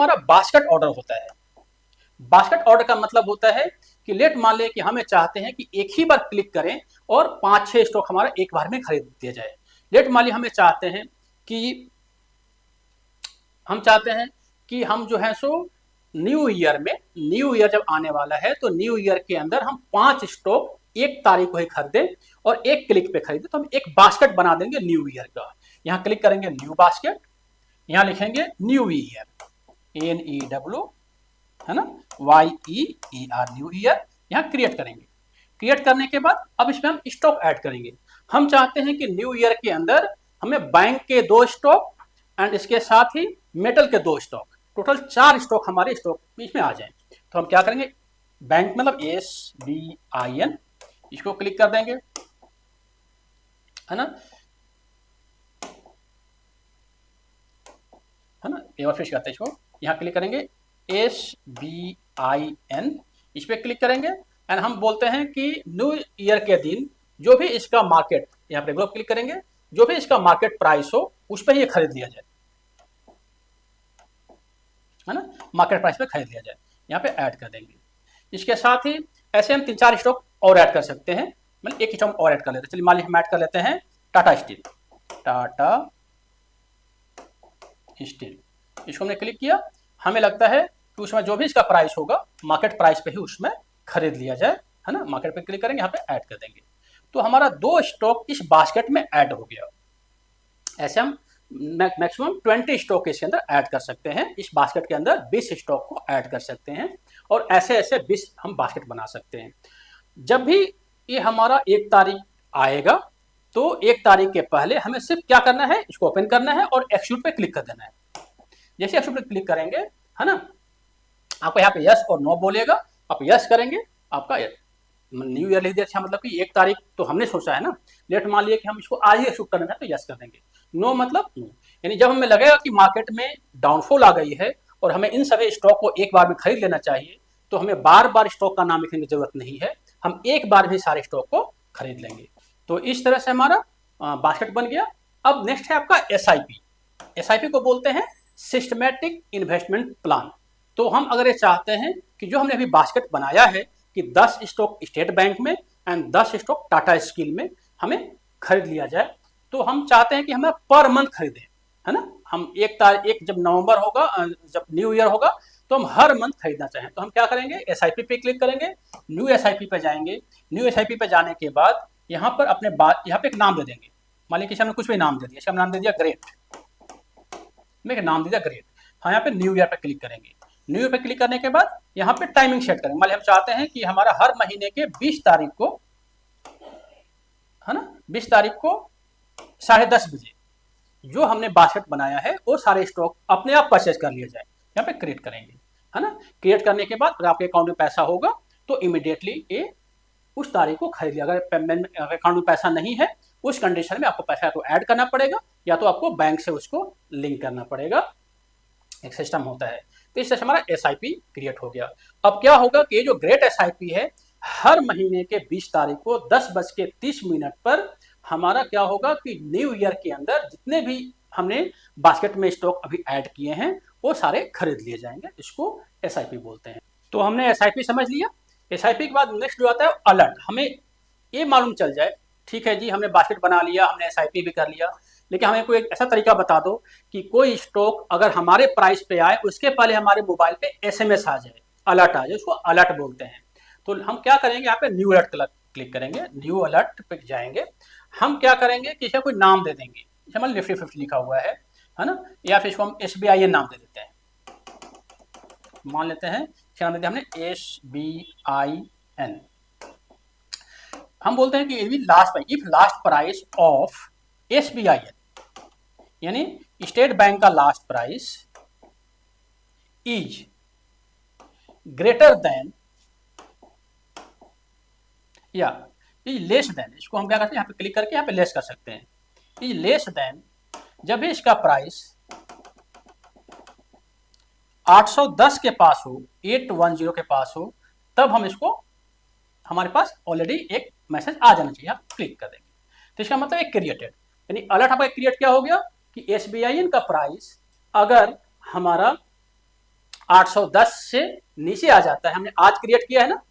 हमारा basket order होता है। बास्केट ऑर्डर का मतलब होता है कि लेट मान ले कि हमें चाहते हैं कि एक ही बार क्लिक करें और 5-6 स्टॉक हमारा एक बार में खरीद दिया जाए। लेट मान ले हमें चाहते हैं कि हम जो है सो न्यू ईयर जब आने वाला है तो न्यू ईयर के अंदर हम 5 स्टॉक एक तारीख को ही खरीदें और एक क्लिक पे खरीदें, तो हम एक बास्केट बना देंगे न्यू ईयर का। यहाँ क्लिक करेंगे न्यू बास्केट, यहाँ लिखेंगे न्यू ईयर, NEW, है ना, YEER, न्यू ईयर। यहाँ क्रिएट करेंगे। क्रिएट करने के बाद अब इसमें हम स्टॉक ऐड करेंगे। हम चाहते हैं कि न्यू ईयर के अंदर हमें बैंक के 2 स्टॉक एंड इसके साथ ही मेटल के 2 स्टॉक, टोटल 4 स्टॉक हमारे स्टॉक इसमें आ जाए। तो हम क्या करेंगे, बैंक मतलब SBIN, इसको क्लिक कर देंगे, है ना, एक फिर करते हैं इसको, यहाँ क्लिक करेंगे SBIN, इस पर क्लिक करेंगे एंड हम बोलते हैं कि न्यू ईयर के दिन जो भी इसका मार्केट, यहाँ पे क्लिक करेंगे, जो भी इसका मार्केट प्राइस हो उस पर ये खरीद लिया जाए, है ना, मार्केट प्राइस पे खरीद लिया जाए। यहाँ पे ऐड कर देंगे। इसके साथ ही ऐसे हम 3-4 स्टॉक और ऐड कर सकते हैं, मतलब एक स्टॉक और ऐड कर लेते हैं। चलिए मान लीजिए हम ऐड कर लेते हैं टाटा स्टील, इसको हमने क्लिक किया, हमें लगता है कि उसमें जो भी इसका प्राइस होगा मार्केट प्राइस पे ही उसमें खरीद लिया जाए, है ना। मार्केट पे क्लिक करेंगे, यहाँ पे ऐड कर देंगे, तो हमारा 2 स्टॉक इस बास्केट में ऐड हो गया। ऐसे हम मैक्सिमम 20 स्टॉक इसके अंदर ऐड कर सकते हैं। इस बास्केट के अंदर 20 स्टॉक को ऐड कर सकते हैं और ऐसे ऐसे 20 हम बास्केट बना सकते हैं। जब भी ये हमारा 1 तारीख आएगा तो 1 तारीख के पहले हमें सिर्फ क्या करना है, इसको ओपन करना है और एक्सिक्यूट पे क्लिक कर देना है। जैसे एक्सिक्यूट पे क्लिक करेंगे, है ना, आपको यहाँ पे यस और नो बोलेगा, आप यस करेंगे, आपका न्यू ईयर लिख दिया, अच्छा मतलब कि 1 तारीख तो हमने सोचा है ना, लेट मान लिया कि हम इसको आज ही एक्सिक्यूट करना है तो यस कर देंगे। नो मतलब नो, यानी जब हमें लगेगा कि मार्केट में डाउनफॉल आ गई है और हमें इन सभी स्टॉक को एक बार में खरीद लेना चाहिए, तो हमें बार बार स्टॉक का नाम लिखने की जरूरत नहीं है, हम एक बार भी सारे स्टॉक को खरीद लेंगे। तो इस तरह से हमारा बास्केट बन गया। अब नेक्स्ट है आपका SIP को बोलते हैं सिस्टमैटिक इन्वेस्टमेंट प्लान। तो हम अगर ये चाहते हैं कि जो हमने अभी बास्केट बनाया है कि 10 स्टॉक स्टेट बैंक में एंड 10 स्टॉक टाटा स्टील में हमें खरीद लिया जाए, तो हम चाहते हैं कि हमें पर मंथ खरीदें, है ना। हम एक जब नवंबर होगा, जब न्यू ईयर होगा, तो हम हर मंथ खरीदना चाहें तो हम क्या करेंगे, SIP पे क्लिक करेंगे, न्यू SIP पे जाएंगे। न्यू SIP पे जाने के बाद यहाँ पर अपने यहाँ पे एक नाम दे देंगे। मान लीजिए हमने कुछ भी नाम दे दिया, इसका नाम दे दिया ग्रेट, मैं नाम दे दिया ग्रेट। हाँ, यहाँ पे न्यू ईयर पे क्लिक करेंगे। न्यू ईयर पे क्लिक करने के बाद यहाँ पे टाइमिंग सेट करेंगे। मान लीजिए हम चाहते हैं कि हमारा हर महीने के 20 तारीख को, है ना, 20 तारीख को 10:30 बजे जो हमने बास्केट बनाया है वो सारे स्टॉक अपने आप परचेज कर लिया जाए। यहाँ पे क्रिएट करेंगे, है ना। क्रिएट करने के बाद अगर आपके अकाउंट में पैसा होगा तो इमीडिएटली ये उस तारीख को खरीद लिया। अगर अकाउंट में पैसा नहीं है उस कंडीशन में आपको पैसा तो ऐड करना पड़ेगा या तो आपको बैंक से उसको लिंक करना पड़ेगा, एक सिस्टम होता है। तो इससे हमारा SIP क्रिएट हो गया। अब क्या होगा कि ये जो ग्रेट SIP है, हर महीने के 20 तारीख को 10:30 पर हमारा क्या होगा कि न्यू ईयर के अंदर जितने भी हमने बास्केट में स्टॉक अभी ऐड किए हैं वो सारे खरीद लिए जाएंगे। इसको SIP बोलते हैं। तो हमने SIP समझ लिया। SIP के बाद नेक्स्ट जो आता है अलर्ट। हमें ये मालूम चल जाए, ठीक है जी, हमने बास्केट बना लिया, हमने SIP भी कर लिया, लेकिन हमें कोई एक ऐसा तरीका बता दो कि कोई स्टॉक अगर हमारे प्राइस पे आए उसके पहले हमारे मोबाइल पे SMS आ जाए, अलर्ट आ जाए, उसको अलर्ट बोलते हैं। तो हम क्या करेंगे, यहाँ पे न्यू अलर्ट क्लिक करेंगे, न्यू अलर्ट पे जाएंगे। हम क्या करेंगे कि इसे कोई नाम दे देंगे, हमारे निफ्टी 50 लिखा हुआ है ना, या फिर इसको हम SBIN नाम दे देते हैं। मान लेते हैं क्या नाम देते हैं हमने, SBIN। हम बोलते हैं कि if last price of SBIN, यानी स्टेट बैंक का last price is greater than या इज लेस देन, इसको हम क्या करते हैं, यहाँ पे क्लिक करके यहाँ पे लेस कर सकते हैं, इज लेस देन, जब भी इसका प्राइस 810 के पास हो, 810 के पास हो, तब हम इसको, हमारे पास ऑलरेडी एक मैसेज आ जाना चाहिए, आप क्लिक कर देंगे। तो इसका मतलब एक क्रिएटेड, यानी अलर्ट आपका क्रिएट क्या हो गया कि SBIN का प्राइस अगर हमारा 810 से नीचे आ जाता है, हमने आज क्रिएट किया है ना,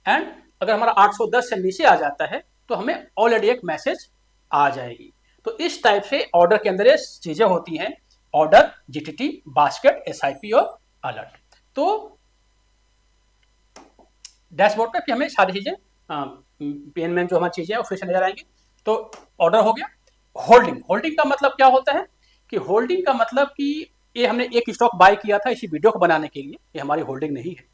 एंड अगर हमारा 810 से नीचे आ जाता है तो हमें ऑलरेडी एक मैसेज आ जाएगी। तो इस टाइप से ऑर्डर के अंदर ये चीजें होती हैं, ऑर्डर, जीटीटी, बास्केट, एसआईपी और अलर्ट। तो डैशबोर्ड पे हमें सारी चीजें पेन में जो हमारी चीजें हैं फिर से नजर आएंगी। तो ऑर्डर हो गया। होल्डिंग, होल्डिंग का मतलब क्या होता है कि होल्डिंग का मतलब कि ये हमने एक स्टॉक बाय किया था इसी वीडियो को बनाने के लिए, ये हमारी होल्डिंग नहीं है।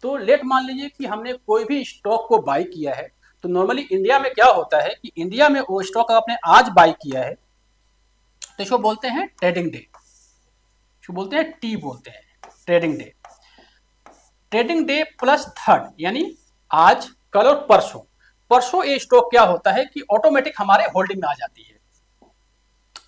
तो लेट मान लीजिए कि हमने कोई भी स्टॉक को बाय किया है, तो नॉर्मली इंडिया में क्या होता है कि इंडिया में वो स्टॉक आपने आज बाय किया है तो इसको बोलते हैं ट्रेडिंग डे, इसको बोलते हैं टी बोलते हैं, trading day. Trading debt plus third यानी आज, कल और परसों, परसों ये स्टॉक क्या होता है कि ऑटोमेटिक हमारे होल्डिंग में आ जाती है।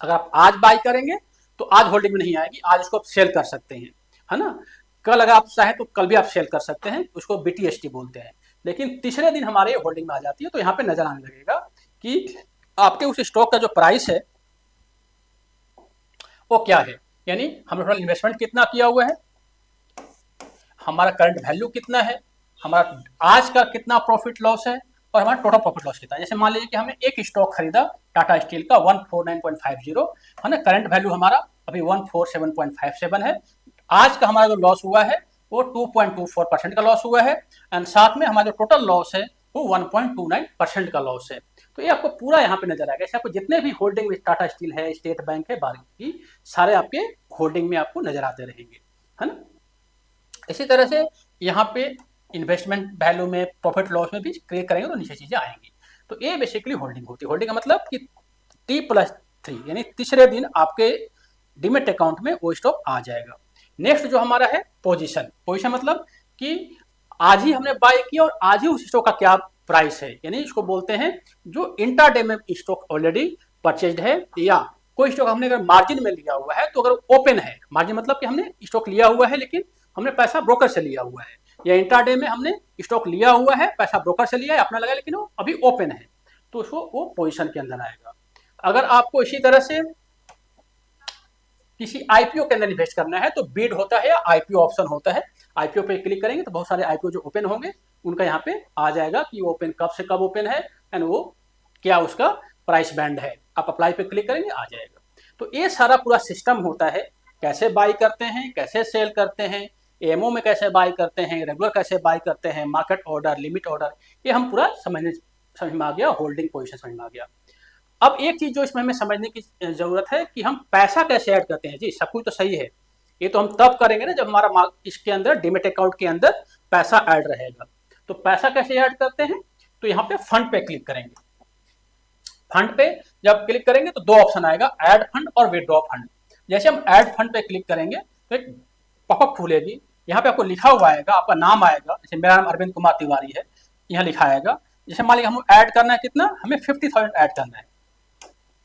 अगर आप आज बाय करेंगे तो आज होल्डिंग में नहीं आएगी, आज उसको आप सेल कर सकते हैं, है ना। कल अगर आप चाहें तो कल भी आप सेल कर सकते हैं, उसको बीटीएसटी बोलते हैं। लेकिन तीसरे दिन हमारे होल्डिंग में आ जाती है। तो यहाँ पे नजर आने लगेगा कि आपके उस स्टॉक का जो प्राइस है वो क्या है, यानी हमने थोड़ा इन्वेस्टमेंट कितना किया हुआ है, हमारा करंट वैल्यू कितना है, हमारा आज का कितना प्रॉफिट लॉस है और हमारा टोटल प्रॉफिट लॉस कितना है। जैसे मान लीजिए कि हमने एक स्टॉक खरीदा टाटा स्टील का 149.50, है ना, करंट वैल्यू हमारा अभी 147.57 है। आज का हमारा जो लॉस हुआ है वो 2.24% का लॉस हुआ है, एंड साथ में हमारा जो टोटल लॉस है वो 1.29% का लॉस है। तो ये आपको पूरा यहाँ पे नजर आएगा। आपको जितने भी होल्डिंग में टाटा स्टील है, स्टेट बैंक है, बाकी सारे आपके होल्डिंग में आपको नजर आते रहेंगे, है ना। इसी तरह से यहाँ पे इन्वेस्टमेंट वैल्यू में, प्रॉफिट लॉस में भी क्लिक करेंगे तो नीचे चीजें आएंगी। तो ये बेसिकली होल्डिंग होती है। होल्डिंग का मतलब कि T+3 यानी तीसरे दिन आपके डीमेट अकाउंट में वो स्टॉक आ जाएगा। नेक्स्ट जो हमारा है पोजीशन, पोजीशन मतलब कि आज ही हमने बाय किया और आज ही उस स्टॉक का क्या प्राइस है, यानी इसको बोलते हैं जो इंट्राडे में स्टॉक ऑलरेडी परचेज्ड है, या कोई स्टॉक हमने अगर मार्जिन में लिया हुआ है तो अगर ओपन है, मार्जिन मतलब कि हमने स्टॉक लिया हुआ है लेकिन हमने पैसा ब्रोकर से लिया हुआ है, या इंट्राडे में हमने स्टॉक लिया हुआ है, पैसा ब्रोकर से लिया है, अपना लगा लेकिन वो अभी ओपन है, तो उसको वो पोजीशन के अंदर आएगा। अगर आपको इसी तरह से किसी आईपीओ के अंदर इन्वेस्ट करना है तो बीड होता है या आईपीओ ऑप्शन होता है। आईपीओ पे क्लिक करेंगे तो बहुत सारे आईपीओ जो ओपन होंगे उनका यहाँ पे आ जाएगा कि वो ओपन कब से कब ओपन है एंड वो क्या उसका प्राइस बैंड है। आप अप्लाई पे क्लिक करेंगे आ जाएगा। तो ये सारा पूरा सिस्टम होता है, कैसे बाई करते हैं, कैसे सेल करते हैं, एमओ में कैसे बाई करते हैं, रेगुलर कैसे बाई करते हैं, मार्केट ऑर्डर, लिमिट ऑर्डर, ये हम पूरा समझ में आ गया, होल्डिंग पोजीशन समझ में आ गया। अब एक चीज जो इसमें हमें समझने की जरूरत है कि हम पैसा कैसे ऐड करते हैं। जी सब कुछ तो सही है, ये तो हम तब करेंगे ना जब हमारा इसके अंदर डीमेट अकाउंट के अंदर पैसा ऐड रहेगा। तो पैसा कैसे ऐड करते हैं, तो यहाँ पे फंड पे क्लिक करेंगे। फंड पे जब क्लिक करेंगे तो दो ऑप्शन आएगा, ऐड फंड और विड्रॉ फंड। जैसे हम ऐड फंड पे क्लिक करेंगे तो एक पॉपअप खुलेगी, यहाँ पे आपको लिखा हुआ आएगा, आपका नाम आएगा, जैसे मेरा नाम अरविंद कुमार तिवारी है, यहाँ लिखा आएगा। जैसे मान लीजिए हम ऐड करना है कितना, हमें 50,000 ऐड करना है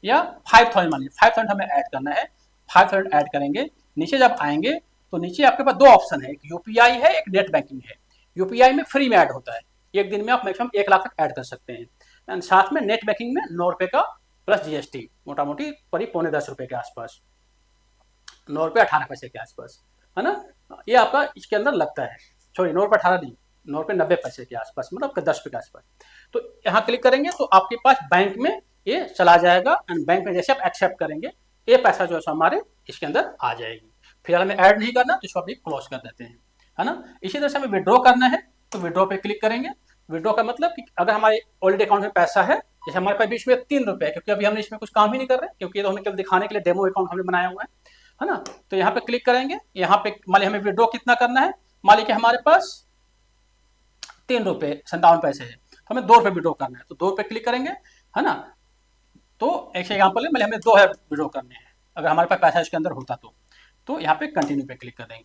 या 5,000, मान लीजिए 5,000 हमें ऐड करना है, 5,000 ऐड करेंगे। नीचे जब आएंगे तो नीचे आपके पास दो ऑप्शन है, एक यूपीआई है, एक नेट बैंकिंग है। यूपीआई में फ्री में ऐड होता है, एक दिन में आप मैक्सिमम 1 लाख तक ऐड कर सकते हैं, एंड साथ में नेट बैंकिंग में 9 रुपए का प्लस जीएसटी, मोटा मोटी करीब पौने 10 रुपए के आसपास, 9 रुपये 18 पैसे के आसपास, है ना। ये आपका इसके अंदर लगता है, सॉरी 9 रुपये 18 नहीं, 9 रुपये 90 पैसे के आसपास, मतलब 10 रुपये के आसपास। तो यहाँ क्लिक करेंगे तो आपके पास बैंक में ये चला जाएगा, एंड बैंक में जैसे आप एक्सेप्ट करेंगे ये पैसा जो है हमारे इसके अंदर आ जाएगी। फिर हमें ऐड नहीं करना तो इसको अभी क्लोज कर देते हैं, है ना। इसी तरह से हमें विड्रॉ करना है तो विड्रॉ पे क्लिक करेंगे। विड्रॉ का मतलब कि अगर हमारे ऑलरेडी अकाउंट में पैसा है, जैसे हमारे पास बीच में 3 रुपये, क्योंकि अभी हमने इसमें कुछ काम ही नहीं कर रहे, क्योंकि ये तो हमें केवल दिखाने के लिए डेमो अकाउंट हमने बनाया हुआ है ना। तो यहाँ पे क्लिक करेंगे, यहाँ पे मान लीजिए हमें विड्रॉ कितना करना है, मान लीजिए हमारे पास 3 रुपये 57 पैसे है, तो हमें 2 रुपये विड्रॉ करना है, तो 2 रुपये क्लिक करेंगे, है ना। तो एक एग्जाम्पल है, हमें 2,000 विड्रॉ करने हैं, अगर हमारे पास पैसा इसके अंदर होता तो यहाँ पे कंटिन्यू पे क्लिक कर देंगे,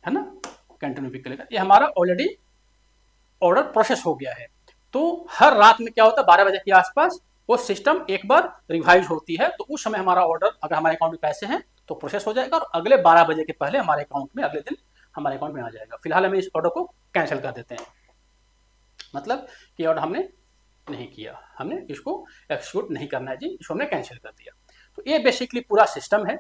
है ना। कंटिन्यू पे क्लिक कर, ये हमारा ऑलरेडी ऑर्डर प्रोसेस हो गया है। तो हर रात में क्या होता है, 12 बजे के आसपास वो सिस्टम एक बार रिवाइज होती है, तो उस समय हमारा ऑर्डर अगर हमारे अकाउंट में पैसे हैं तो प्रोसेस हो जाएगा, और अगले 12 बजे के पहले हमारे अकाउंट में अगले दिन हमारे अकाउंट में आ जाएगा। फिलहाल हमें इस ऑर्डर को कैंसिल कर देते हैं, मतलब कि ऑर्डर हमने नहीं किया, हमने इसको एक्सिक्यूट नहीं करना है जी, इसको हमने कैंसिल कर दिया। तो ये बेसिकली पूरा सिस्टम है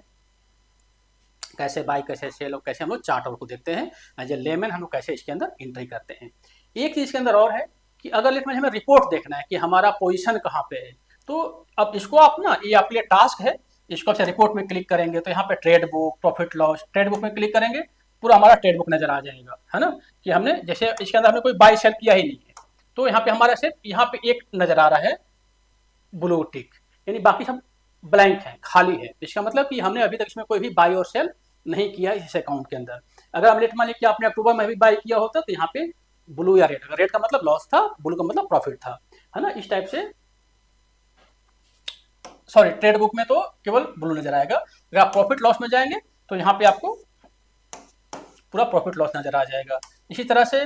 कैसे बाई कैसे सेल और कैसे हम लोग चार्टर को देखते हैं, एज ए लेमैन हम लोग कैसे इसके अंदर एंट्री करते हैं। एक चीज़ इसके अंदर और है कि अगर लेट में हमें रिपोर्ट देखना है कि हमारा पोजीशन कहाँ पे है, तो अब इसको आप ना, ये आपके लिए टास्क है, इसको आप रिपोर्ट में क्लिक करेंगे तो यहाँ पे trade book, profit loss, trade book में क्लिक करेंगे पूरा हमारा ट्रेड बुक नजर आ जाएगा, है ना, कि हमने जैसे इसके अंदर हमने कोई बाई सेल किया ही नहीं है, तो यहाँ पे हमारा सिर्फ यहाँ पे एक नजर आ रहा है ब्लू टिक, यानी बाकी सब ब्लैंक है, खाली है। इसका मतलब कि हमने अभी तक इसमें कोई भी बाई और सेल नहीं किया इस अकाउंट के अंदर। अगर हम लेट मान लीजिए कि आपने अक्टूबर में भी बाई किया होता तो यहाँ पे ब्लू या रेड, अगर रेड का मतलब लॉस था, ब्लू का मतलब प्रॉफिट था, है ना, इस टाइप से। सॉरी, ट्रेड बुक में तो केवल ब्लू नजर आएगा। अगर आप प्रॉफिट लॉस में जाएंगे तो यहाँ पे आपको पूरा प्रॉफिट लॉस नजर आ जाएगा। इसी तरह से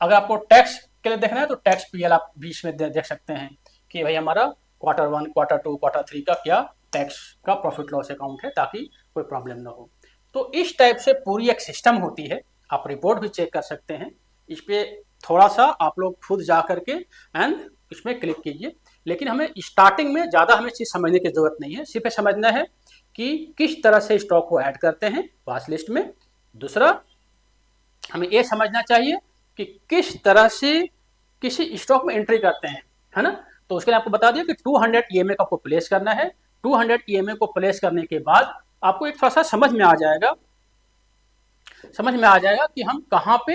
अगर आपको टैक्स के लिए देखना है तो टैक्स पीएल आप बीच में देख सकते हैं कि भाई हमारा क्वार्टर 1, क्वार्टर 2, क्वार्टर 3 का क्या टैक्स का प्रॉफिट लॉस अकाउंट है, ताकि कोई प्रॉब्लम ना हो। तो इस टाइप से पूरी एक सिस्टम होती है। आप रिपोर्ट भी चेक कर सकते हैं। इस पर थोड़ा सा आप लोग खुद जा करके एंड इसमें क्लिक कीजिए। लेकिन हमें स्टार्टिंग में ज़्यादा हमें चीज़ समझने की ज़रूरत नहीं है, सिर्फ समझना है कि किस तरह से स्टॉक को ऐड करते हैं वॉच लिस्ट में। दूसरा, हमें ये समझना चाहिए कि किस तरह से किसी स्टॉक में एंट्री करते हैं, है ना। तो उसके लिए आपको बता दिया कि 200 EMA को आपको प्लेस करना है। 200 EMA को प्लेस करने के बाद आपको एक थोड़ा सा समझ में आ जाएगा कि हम कहाँ पे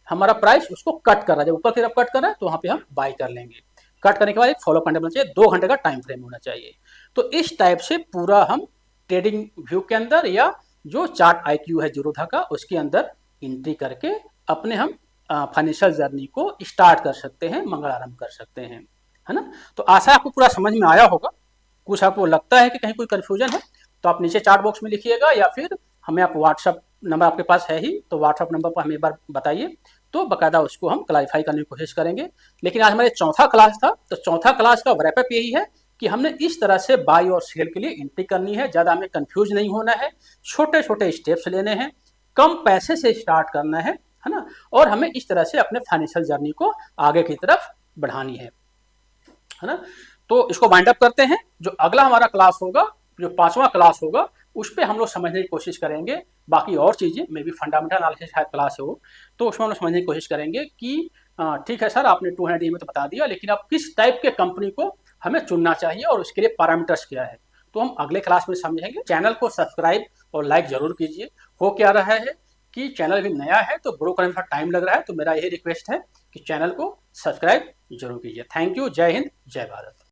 हमारा प्राइस उसको कट कर रहा है। जब ऊपर की तरफ कट कर रहा है तो वहाँ पे हम बाई कर लेंगे। कट करने के बाद एक फॉलो करना होना चाहिए, 2 घंटे का टाइम फ्रेम होना चाहिए। तो इस टाइप से पूरा हम ट्रेडिंग व्यू के अंदर या जो चार्ट IQ है जीरोधा का, उसके अंदर एंट्री करके अपने हम फाइनेंशियल जर्नी को स्टार्ट कर सकते हैं, मंगल आरंभ कर सकते हैं, है ना। तो आशा आपको पूरा समझ में आया होगा। कुछ आपको लगता है कि कहीं कोई कन्फ्यूजन है तो आप नीचे चार्ट बॉक्स में लिखिएगा, या फिर हमें आप व्हाट्सअप नंबर आपके पास है ही तो व्हाट्सअप नंबर पर हमें एक बार बताइए, तो बाकायदा उसको हम क्लैरिफाई करने की कोशिश करेंगे। लेकिन आज हमारे चौथा क्लास था, तो चौथा क्लास का रैपअप यही है कि हमने इस तरह से बाई और सेल के लिए एंट्री करनी है। ज़्यादा हमें कंफ्यूज नहीं होना है, छोटे छोटे स्टेप्स लेने हैं, कम पैसे से स्टार्ट करना है ना, और हमें इस तरह से अपने फाइनेंशियल जर्नी को आगे की तरफ बढ़ानी है ना। तो इसको वाइंड अप करते हैं। जो अगला हमारा क्लास होगा, जो 5वां क्लास होगा, उस पर हम लोग समझने की कोशिश करेंगे बाकी और चीज़ें, मे बी फंडामेंटल एनालिसिस शायद क्लास हो, तो उसमें हम लोग समझने की कोशिश करेंगे कि ठीक है सर, आपने 200 EMA तो बता दिया, लेकिन अब किस टाइप के कंपनी को हमें चुनना चाहिए और उसके लिए पैरामीटर्स क्या है, तो हम अगले क्लास में समझेंगे। चैनल को सब्सक्राइब और लाइक जरूर कीजिए। हो क्या रहा है कि चैनल भी नया है तो ग्रो करने में थोड़ा टाइम लग रहा है, तो मेरा यही रिक्वेस्ट है कि चैनल को सब्सक्राइब जरूर कीजिए। Thank you. जय हिंद, जय भारत।